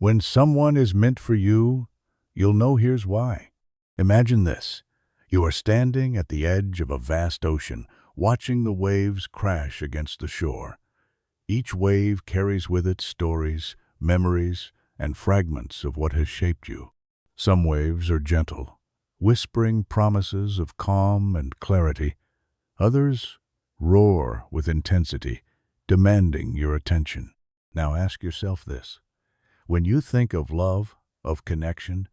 When someone is meant for you, you'll know here's why. Imagine this. You are standing at the edge of a vast ocean, watching the waves crash against the shore. Each wave carries with it stories, memories, and fragments of what has shaped you. Some waves are gentle, whispering promises of calm and clarity. Others roar with intensity, demanding your attention. Now ask yourself this. When you think of love, of connection,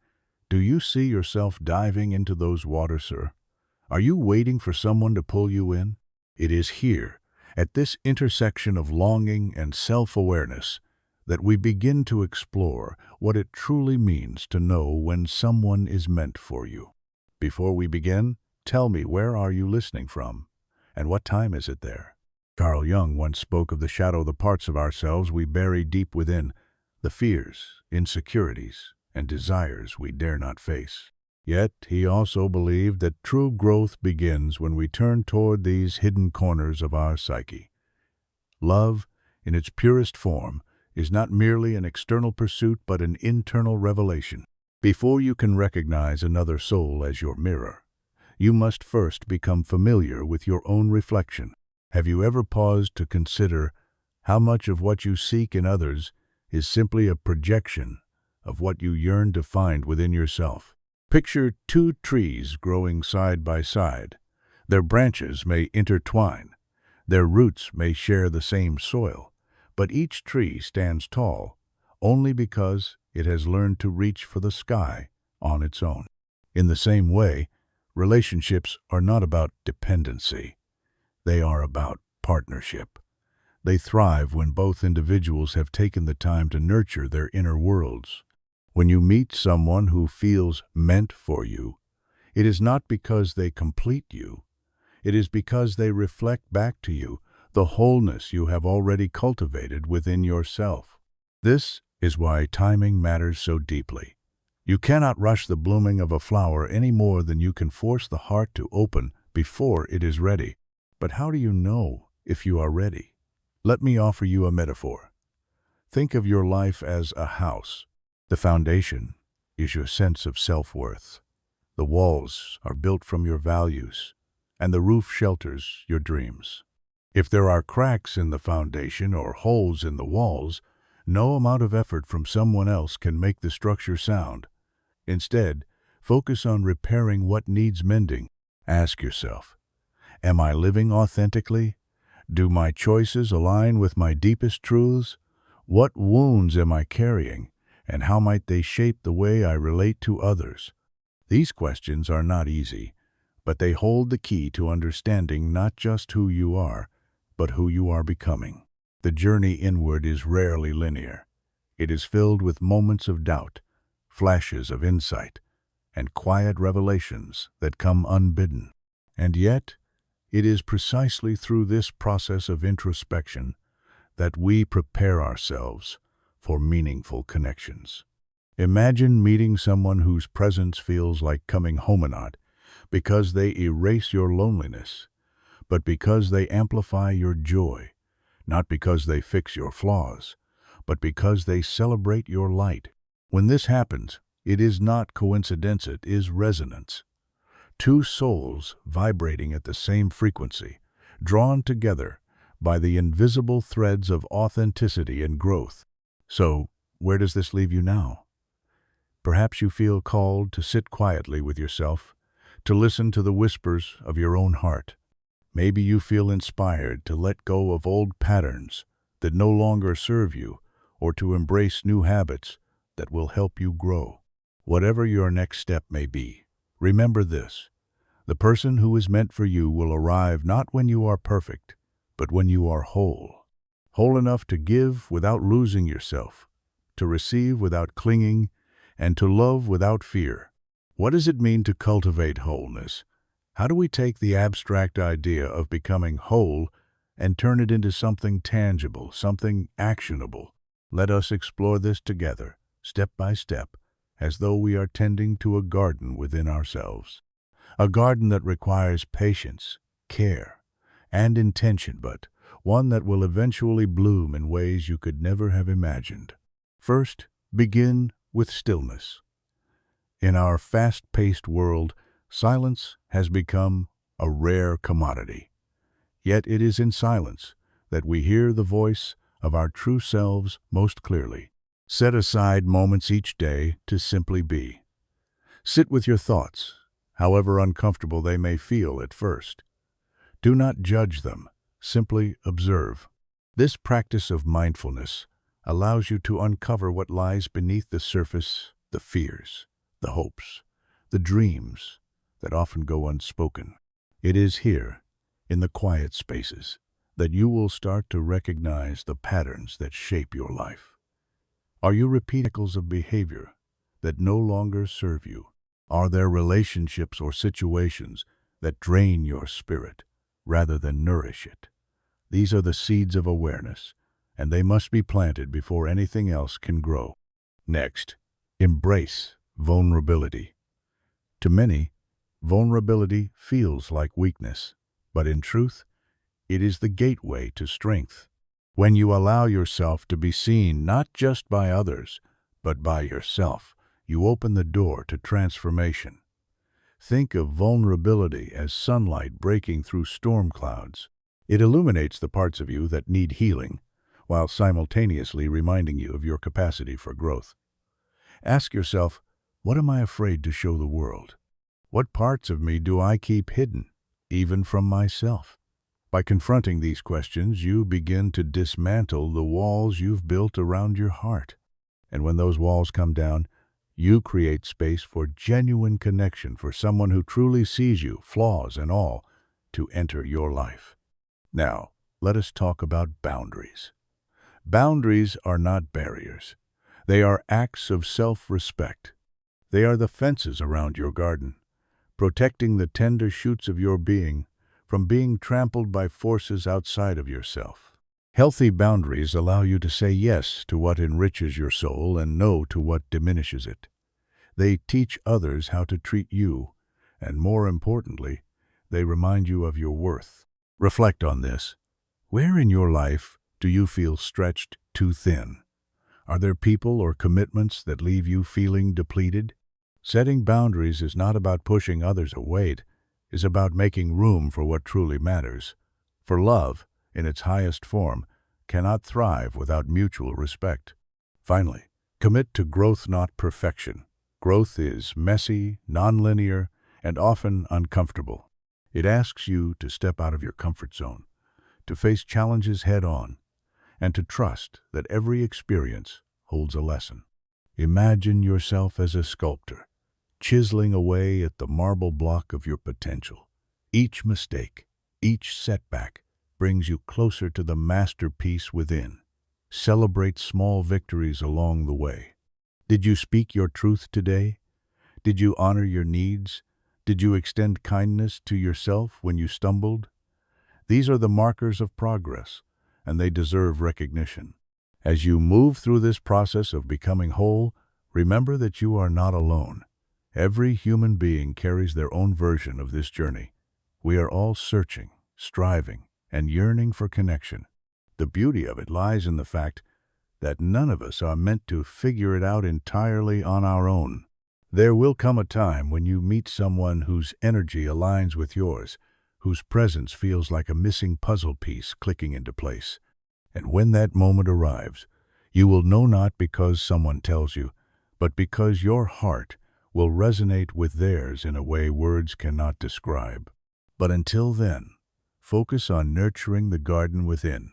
do you see yourself diving into those waters, sir? Are you waiting for someone to pull you in? It is here, at this intersection of longing and self-awareness, that we begin to explore what it truly means to know when someone is meant for you. Before we begin, tell me, where are you listening from? And what time is it there? Carl Jung once spoke of the shadow, the parts of ourselves we bury deep within, the fears, insecurities, and desires we dare not face. Yet he also believed that true growth begins when we turn toward these hidden corners of our psyche. Love, in its purest form, is not merely an external pursuit but an internal revelation. Before you can recognize another soul as your mirror, you must first become familiar with your own reflection. Have you ever paused to consider how much of what you seek in others is simply a projection of what you yearn to find within yourself? Picture two trees growing side by side. Their branches may intertwine, their roots may share the same soil, but each tree stands tall only because it has learned to reach for the sky on its own. In the same way, relationships are not about dependency. They are about partnership. They thrive when both individuals have taken the time to nurture their inner worlds. When you meet someone who feels meant for you, it is not because they complete you. It is because they reflect back to you the wholeness you have already cultivated within yourself. This is why timing matters so deeply. You cannot rush the blooming of a flower any more than you can force the heart to open before it is ready. But how do you know if you are ready? Let me offer you a metaphor. Think of your life as a house. The foundation is your sense of self-worth. The walls are built from your values, and the roof shelters your dreams. If there are cracks in the foundation or holes in the walls, no amount of effort from someone else can make the structure sound. Instead, focus on repairing what needs mending. Ask yourself, am I living authentically? Do my choices align with my deepest truths? What wounds am I carrying, and how might they shape the way I relate to others? These questions are not easy, but they hold the key to understanding not just who you are, but who you are becoming. The journey inward is rarely linear. It is filled with moments of doubt, flashes of insight, and quiet revelations that come unbidden. And yet, it is precisely through this process of introspection that we prepare ourselves for meaningful connections. Imagine meeting someone whose presence feels like coming home, not because they erase your loneliness, but because they amplify your joy, not because they fix your flaws, but because they celebrate your light. When this happens, it is not coincidence, it is resonance. Two souls vibrating at the same frequency, drawn together by the invisible threads of authenticity and growth. So, where does this leave you now? Perhaps you feel called to sit quietly with yourself, to listen to the whispers of your own heart. Maybe you feel inspired to let go of old patterns that no longer serve you, or to embrace new habits that will help you grow. Whatever your next step may be, remember this: the person who is meant for you will arrive not when you are perfect, but when you are whole. Whole enough to give without losing yourself, to receive without clinging, and to love without fear. What does it mean to cultivate wholeness? How do we take the abstract idea of becoming whole and turn it into something tangible, something actionable? Let us explore this together, step by step, as though we are tending to a garden within ourselves. A garden that requires patience, care, and intention, but one that will eventually bloom in ways you could never have imagined. First, Begin with stillness. In our fast-paced world, silence has become a rare commodity. Yet it is in silence that we hear the voice of our true selves most clearly. Set aside moments each day to simply be. Sit with your thoughts, however uncomfortable they may feel at first. Do not judge them, simply observe. This practice of mindfulness allows you to uncover what lies beneath the surface, the fears, the hopes, the dreams that often go unspoken. It is here, in the quiet spaces, that you will start to recognize the patterns that shape your life. Are you repeating cycles of behavior that no longer serve you? Are there relationships or situations that drain your spirit rather than nourish it? These are the seeds of awareness, and they must be planted before anything else can grow. Next, embrace vulnerability. To many, vulnerability feels like weakness, but in truth, it is the gateway to strength. When you allow yourself to be seen not just by others, but by yourself, you open the door to transformation. Think of vulnerability as sunlight breaking through storm clouds. It illuminates the parts of you that need healing, while simultaneously reminding you of your capacity for growth. Ask yourself, what am I afraid to show the world? What parts of me do I keep hidden, even from myself? By confronting these questions, you begin to dismantle the walls you've built around your heart. And when those walls come down, you create space for genuine connection, for someone who truly sees you, flaws and all, to enter your life. Now, let us talk about boundaries. Boundaries are not barriers. They are acts of self-respect. They are the fences around your garden, protecting the tender shoots of your being from being trampled by forces outside of yourself. Healthy boundaries allow you to say yes to what enriches your soul and no to what diminishes it. They teach others how to treat you, and more importantly, they remind you of your worth. Reflect on this. Where in your life do you feel stretched too thin? Are there people or commitments that leave you feeling depleted? Setting boundaries is not about pushing others away. It is about making room for what truly matters. For love, in its highest form, cannot thrive without mutual respect. Finally, commit to growth, not perfection. Growth is messy, nonlinear, and often uncomfortable. It asks you to step out of your comfort zone, to face challenges head-on, and to trust that every experience holds a lesson. Imagine yourself as a sculptor, chiseling away at the marble block of your potential. Each mistake, each setback, brings you closer to the masterpiece within. Celebrate small victories along the way. Did you speak your truth today? Did you honor your needs? Did you extend kindness to yourself when you stumbled? These are the markers of progress, and they deserve recognition. As you move through this process of becoming whole, remember that you are not alone. Every human being carries their own version of this journey. We are all searching, striving, and yearning for connection. The beauty of it lies in the fact that none of us are meant to figure it out entirely on our own. There will come a time when you meet someone whose energy aligns with yours, whose presence feels like a missing puzzle piece clicking into place. And when that moment arrives, you will know not because someone tells you, but because your heart will resonate with theirs in a way words cannot describe. But until then, focus on nurturing the garden within.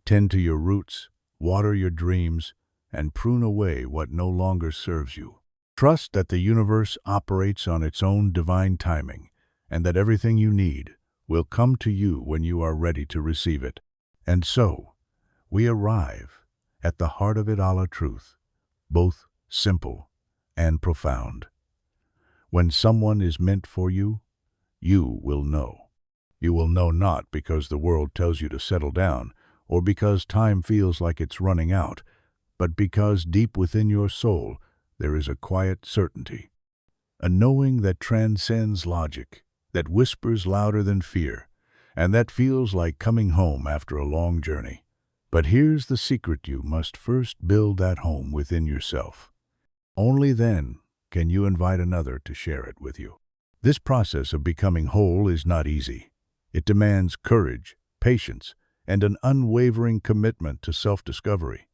Tend to your roots, water your dreams, and prune away what no longer serves you. Trust that the universe operates on its own divine timing, and that everything you need will come to you when you are ready to receive it. And so, we arrive at the heart of it all, a truth, both simple and profound. When someone is meant for you, you will know. You will know not because the world tells you to settle down, or because time feels like it's running out, but because deep within your soul there is a quiet certainty, a knowing that transcends logic, that whispers louder than fear, and that feels like coming home after a long journey. But here's the secret: you must first build that home within yourself. Only then can you invite another to share it with you. This process of becoming whole is not easy. It demands courage, patience, and an unwavering commitment to self-discovery.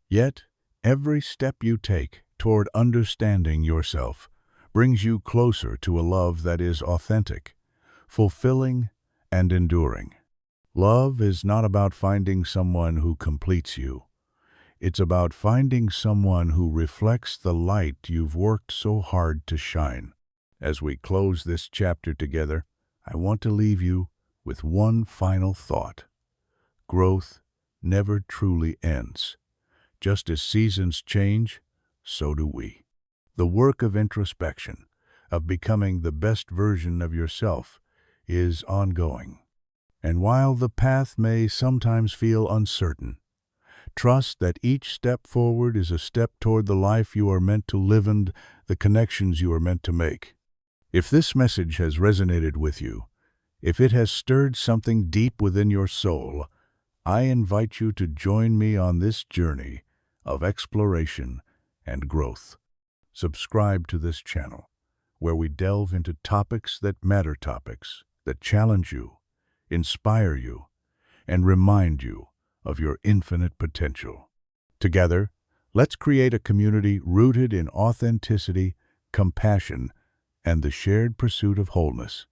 Yet, every step you take toward understanding yourself brings you closer to a love that is authentic, fulfilling, and enduring. Love is not about finding someone who completes you. It's about finding someone who reflects the light you've worked so hard to shine. As we close this chapter together, I want to leave you with one final thought. Growth never truly ends. Just as seasons change, so do we. The work of introspection, of becoming the best version of yourself, is ongoing. And while the path may sometimes feel uncertain, trust that each step forward is a step toward the life you are meant to live and the connections you are meant to make. If this message has resonated with you, if it has stirred something deep within your soul, I invite you to join me on this journey of exploration and growth. Subscribe to this channel, where we delve into topics that matter, topics that challenge you, inspire you, and remind you of your infinite potential. Together, let's create a community rooted in authenticity, compassion, and the shared pursuit of wholeness.